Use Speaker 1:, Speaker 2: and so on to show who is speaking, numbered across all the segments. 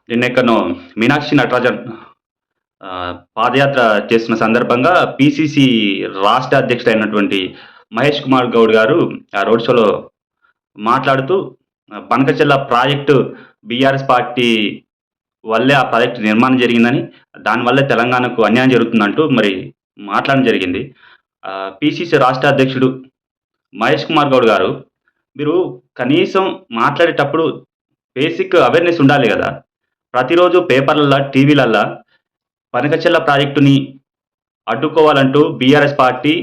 Speaker 1: నిన్నెక్కడనో మీనాక్షి నటరాజన్ పాదయాత్ర చేస్తున్న సందర్భంగా పీసీసీ రాష్ట్ర అధ్యక్షుడైనటువంటి మహేష్ కుమార్ గౌడ్ గారు ఆ రోడ్ షోలో మాట్లాడుతూ బనకచెర్ల ప్రాజెక్టు బీఆర్ఎస్ పార్టీ వల్లే ఆ ప్రాజెక్టు నిర్మాణం జరిగిందని, దానివల్లే తెలంగాణకు అన్యాయం జరుగుతుందంటూ మరి మాట్లాడడం జరిగింది. పీసీసీ రాష్ట్ర అధ్యక్షుడు మహేష్ కుమార్ గౌడ్ గారు, మీరు కనీసం మాట్లాడేటప్పుడు బేసిక్ అవేర్‌నెస్ ఉండాలి గదా! ప్రతిరోజు పేపర్‌లల్ల, టీవీలల్ల పనకచెర్ల ప్రాజెక్టుని అడ్డుకోవాలంటూ బీఆర్ఎస్ పార్టీ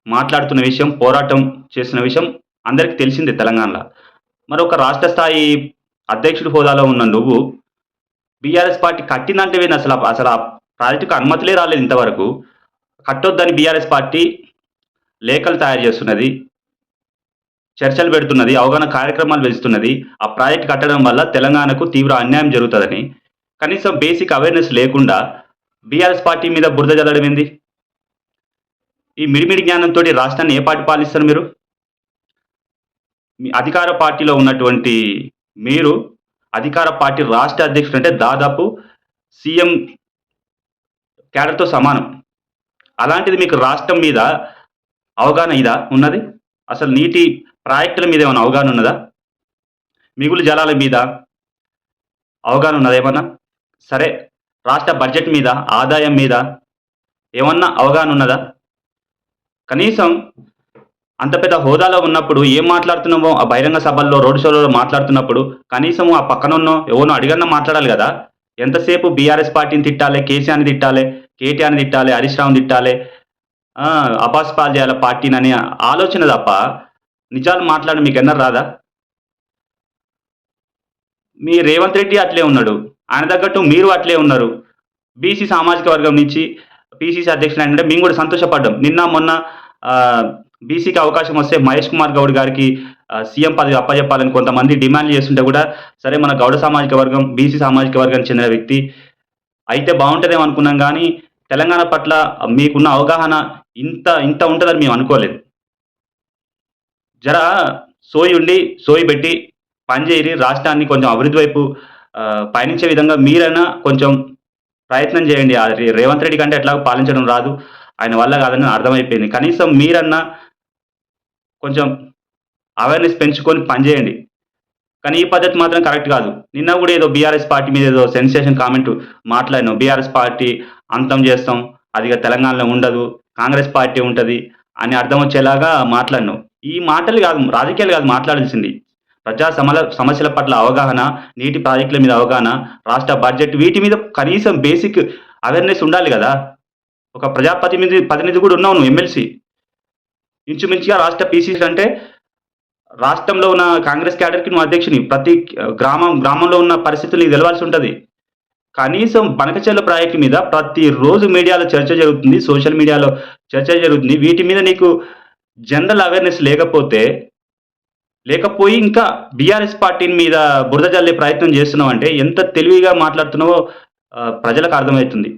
Speaker 1: మాట్లాడుతున్న విషయం, పోరాటం చేస్తున్న విషయం అందరికి తెలిసిందే తెలంగాణల. మరొక రాష్ట్ర స్థాయి అధ్యక్షుడి హోదాలో ఉన్న నువ్వు, బీఆర్ఎస్ పార్టీ కట్టిందంటేవేంది అసల ఆ ప్రాజెక్టుకు అనుమతులే రాలేదు ఇంతవరకు. కట్టొద్దని బీఆర్ఎస్ పార్టీ లేఖలు తయారు చేస్తున్నది. చర్చలు పెడుతున్నది. అవగాహన కార్యక్రమాలు పెంచుతున్నది. ఆ ప్రాజెక్ట్ కట్టడం వల్ల తెలంగాణకు తీవ్ర అన్యాయం జరుగుతదని. కనీసం బేసిక్ అవేర్‌నెస్ లేకుండా బీఆర్ఎస్ పార్టీ మీద బురద జల్లడం ఏంది? ఈ మిడిమిడి జ్ఞానంతోటి రాష్ట్రాన్ని ఏ పార్టీ పాలిస్తారు మీరు? మీ అధికార పార్టీలో ఉన్నటువంటి మీరు, అధికార పార్టీ రాష్ట్ర అధ్యక్షుడు అంటే దాదాపు సీఎం క్యాడర్‌తో సమానం. అలాంటిది మీకు రాష్ట్రం మీద అవగాహన ఇదా ఉన్నది? అసలు నీటి ప్రాజెక్టుల మీద ఏమైనా అవగాహన ఉన్నదా? మిగులు జలాల మీద అవగాహన ఉన్నదా ఏమన్నా? సరే, రాష్ట్ర బడ్జెట్ మీద, ఆదాయం మీద ఏమన్నా అవగాహన ఉన్నదా? కనీసం అంత పెద్ద హోదాలో ఉన్నప్పుడు ఏం మాట్లాడుతున్నామో ఆ బహిరంగ సభల్లో, రోడ్ షోలలో మాట్లాడుతున్నప్పుడు కనీసం ఆ పక్కనున్నో ఎవరినో అడిగన్నా మాట్లాడాలి గదా! ఎంతసేపు బీఆర్ఎస్ పార్టీని తిట్టాలే, కేసీఆర్‌ని తిట్టాలే, కేటీఆర్‌ని తిట్టాలే, హరీష్ రావుని తిట్టాలే, అబాస్పాలు చేయాలి పార్టీనని ఆలోచన తప్ప నిజాలు మాట్లాడడం మీకెన్నరు రాదా? మీ రేవంత్ రెడ్డి అట్లే ఉన్నాడు. ఆయన తగ్గట్టు మీరు అట్లే ఉన్నారు. బీసీ సామాజిక వర్గం నుంచి పీసీసీ అధ్యక్షుడైనంటే మేము కూడా సంతోషపడ్డాం. నిన్న మొన్న బీసీకి అవకాశం వస్తే మహేష్ కుమార్ గౌడ్ గారికి సీఎం పదవి అప్పజెప్పాలని కొంతమంది డిమాండ్‌లు చేస్తుంటే కూడా, సరే మన గౌడ సామాజిక వర్గం, బీసీ సామాజిక వర్గానికి చెందిన వ్యక్తి అయితే బావుంటదేమో అనుకున్నాం గానీ, తెలంగాణ పట్ల మీకున్న అవగాహన ఇంత ఉంటదని మేము అనుకోలేదు. జర సోయి ఉండి, సోయి బెట్టి పని జేయిరి. రాష్ట్రాన్ని కొంచెం అభివృద్ధి వైపు పయనించే విధంగా మీరైనా కొంచెం ప్రయత్నం చేయండి. రేవంత్ రెడ్డి కంటే ఎట్లాగో పాలించడం రాదు. ఆయన వల్ల కాదని అర్థమైపోయింది. కనీసం మీరన్నా కొంచెం అవేర్‌నెస్ పెంచుకొని పని జేయండి. కానీ ఈ పద్ధతి మాత్రం కరెక్ట్ కాదు. నిన్న గూడా ఏదో బీఆర్ఎస్ పార్టీ మీద ఏదో సెన్సేషన్ కామెంట్ మాట్లాడినావు. బీఆర్ఎస్ పార్టీ అంతం చేస్తాం. అది ఇగ తెలంగాణలో ఉండదు. కాంగ్రెస్ పార్టీ ఉంటది అని అర్థం వచ్చేలాగా మాట్లాడినావు. ఈ మాటలు గాదు, రాజకీయాలు గాదు మాట్లాడాల్సింది. సమస్యల పట్ల అవగాహన, నీటి ప్రాజెక్టుల మీద అవగాహన, రాష్ట్ర బడ్జెట్ వీటి మీద కనీసం బేసిక్ అవేర్‌నెస్ ఉండాలి గదా! ఒక ప్రతినిధి గూడా ఉన్నావు నువ్వు ఎమ్మెల్సీ. ఇంచుమించుగా రాష్ట్ర పీసీసీ అంటే రాష్ట్రంలో ఉన్న కాంగ్రెస్ క్యాడర్‌కి నువ్వు అధ్యక్షునివి. ప్రతి గ్రామంలో ఉన్న పరిస్థితులు నీకు తెలవాల్సి ఉంటది. కనీసం బనకచెర్ల ప్రాజెక్ట్ మీద ప్రతిరోజు మీడియాలో చర్చ జరుగుతుంది. సోషల్ మీడియాలో చర్చ జరుగుతుంది. వీటి మీద నీకు జనరల్ అవేర్‌నెస్ లేకపోయి ఇంకా బీఆర్ఎస్ పార్టీ మీద బురద జల్లే ప్రయత్నం చేస్తున్నావంటే ఎంత తెలివిగా మాట్లాడుతున్నావో ప్రజలకు అర్థమైతుంది.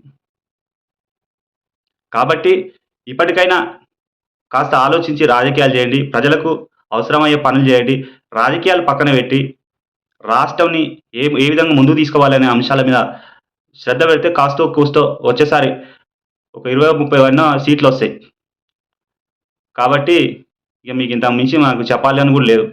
Speaker 1: కాబట్టి ఇప్పటికైనా కాస్త ఆలోచించి రాజకీయాలు చేయండి. ప్రజలకు అవసరమయ్యే పనులు చేయండి. రాజకీయాలు పక్కన పెట్టి రాష్ట్రంని ఏ విధంగా ముందుకు తీసుకోవాలనే అంశాల మీద శ్రద్ధ పెడితే కాస్తో కూస్తో వచ్చేసారి ఒక 20, 30 సీట్లొస్తాయి. కాబట్టి ఇక మీకు ఇంతకు మించి మాకు చెప్పాలి అని కూడా లేదు.